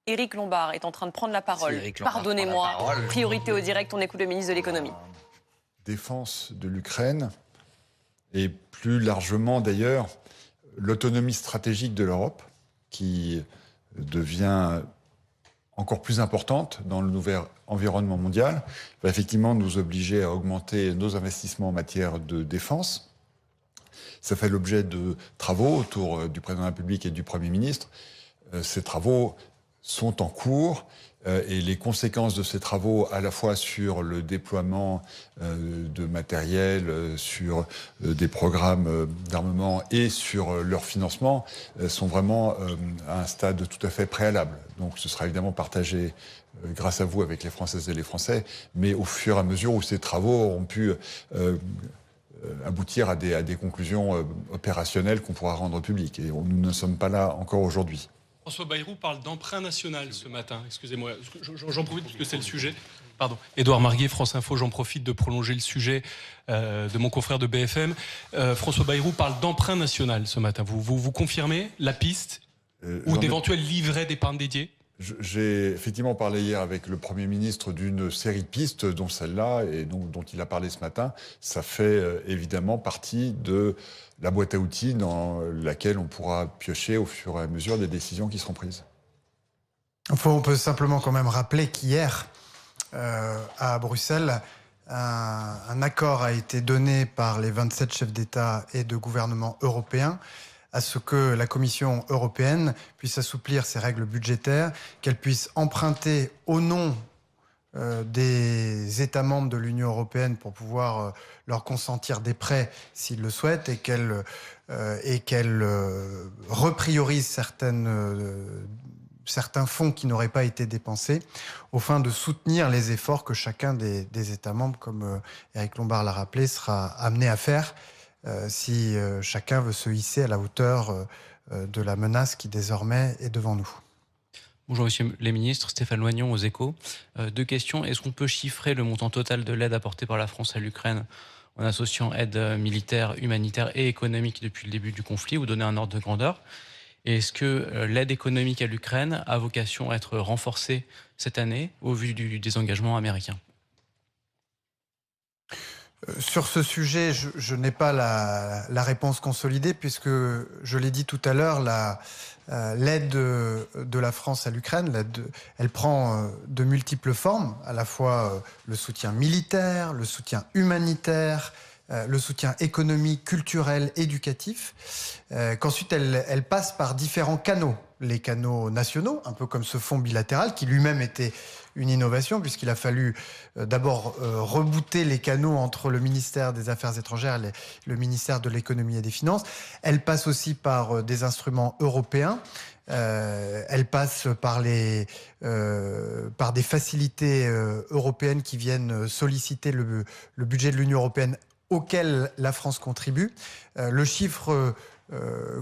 Éric Lombard est en train de prendre la parole. Éric Lombard Pardonnez-moi, prend la parole. priorité au direct, on écoute le ministre de l'économie. Défense de l'Ukraine et plus largement d'ailleurs l'autonomie stratégique de l'Europe qui devient encore plus importante dans le nouvel environnement mondial, va effectivement nous obliger à augmenter nos investissements en matière de défense. Ça fait l'objet de travaux autour du président de la République et du Premier ministre. Ces travaux sont en cours et les conséquences de ces travaux, à la fois sur le déploiement de matériel, sur des programmes d'armement et sur leur financement, sont vraiment à un stade tout à fait préalable. Donc ce sera évidemment partagé grâce à vous avec les Françaises et les Français, mais au fur et à mesure où ces travaux auront pu aboutir à des conclusions opérationnelles qu'on pourra rendre publiques. Et nous ne sommes pas là encore aujourd'hui. François Bayrou parle d'emprunt national ce matin. Excusez-moi, j'en profite parce que c'est le sujet. Pardon. Édouard Marguet, France Info, j'en profite de prolonger le sujet de mon confrère de BFM. François Bayrou parle d'emprunt national ce matin. Vous confirmez la piste ou d'éventuels livrets d'épargne dédiés ? J'ai effectivement parlé hier avec le Premier ministre d'une série de pistes, dont celle-là, et dont il a parlé ce matin. Ça fait évidemment partie de la boîte à outils dans laquelle on pourra piocher au fur et à mesure des décisions qui seront prises. On peut simplement quand même rappeler qu'hier, à Bruxelles, un accord a été donné par les 27 chefs d'État et de gouvernement européens à ce que la Commission européenne puisse assouplir ses règles budgétaires, qu'elle puisse emprunter au nom des États membres de l'Union européenne pour pouvoir leur consentir des prêts s'ils le souhaitent et qu'elle repriorise certains fonds qui n'auraient pas été dépensés au fin de soutenir les efforts que chacun des États membres, comme Éric Lombard l'a rappelé, sera amené à faire si chacun veut se hisser à la hauteur de la menace qui désormais est devant nous. Bonjour Monsieur les ministres, Stéphane Loignon aux Échos. Deux questions. Est-ce qu'on peut chiffrer le montant total de l'aide apportée par la France à l'Ukraine en associant aide militaire, humanitaire et économique depuis le début du conflit, ou donner un ordre de grandeur ? Et est-ce que l'aide économique à l'Ukraine a vocation à être renforcée cette année au vu du désengagement américain ? Sur ce sujet, je n'ai pas la réponse consolidée puisque, je l'ai dit tout à l'heure, l'aide de la France à l'Ukraine, elle prend de multiples formes, à la fois le soutien militaire, le soutien humanitaire, le soutien économique, culturel, éducatif, qu'ensuite elle passe par différents canaux. Les canaux nationaux, un peu comme ce fonds bilatéral qui lui-même était une innovation puisqu'il a fallu d'abord rebooter les canaux entre le ministère des Affaires étrangères et le ministère de l'Économie et des Finances. Elle passe aussi par des instruments européens. Elle passe par des facilités européennes qui viennent solliciter le budget de l'Union européenne auquel la France contribue. Le chiffre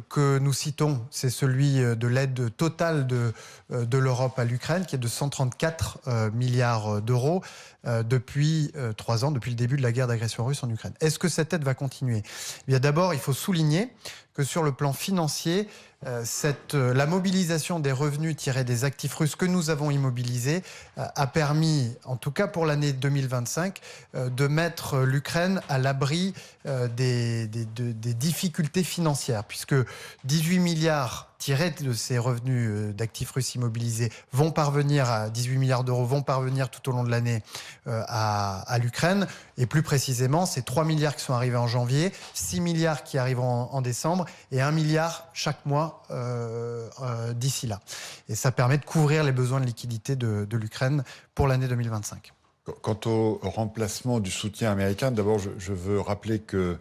que nous citons, c'est celui de l'aide totale de l'Europe à l'Ukraine, qui est de 134 milliards d'euros depuis 3 ans, depuis le début de la guerre d'agression russe en Ukraine. Est-ce que cette aide va continuer ? Eh bien, d'abord, il faut souligner que sur le plan financier, la mobilisation des revenus tirés des actifs russes que nous avons immobilisés a permis, en tout cas pour l'année 2025, de mettre l'Ukraine à l'abri des difficultés financières, puisque 18 milliards tirés de ces revenus d'actifs russes immobilisés vont parvenir à 18 milliards d'euros vont parvenir tout au long de l'année à l'Ukraine. Et plus précisément, c'est 3 milliards qui sont arrivés en janvier, 6 milliards qui arriveront en décembre et 1 milliard chaque mois d'ici là. Et ça permet de couvrir les besoins de liquidité de l'Ukraine pour l'année 2025. Quant au remplacement du soutien américain, d'abord je veux rappeler que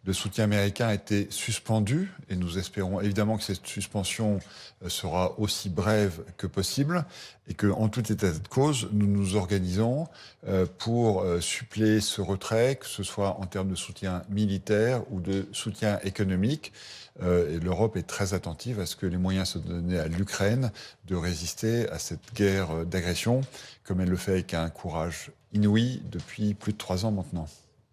le soutien américain a été suspendu et nous espérons évidemment que cette suspension sera aussi brève que possible et qu'en tout état de cause, nous nous organisons pour suppléer ce retrait, que ce soit en termes de soutien militaire ou de soutien économique. Et l'Europe est très attentive à ce que les moyens soient donnés à l'Ukraine de résister à cette guerre d'agression, comme elle le fait avec un courage inouï depuis plus de 3 ans maintenant.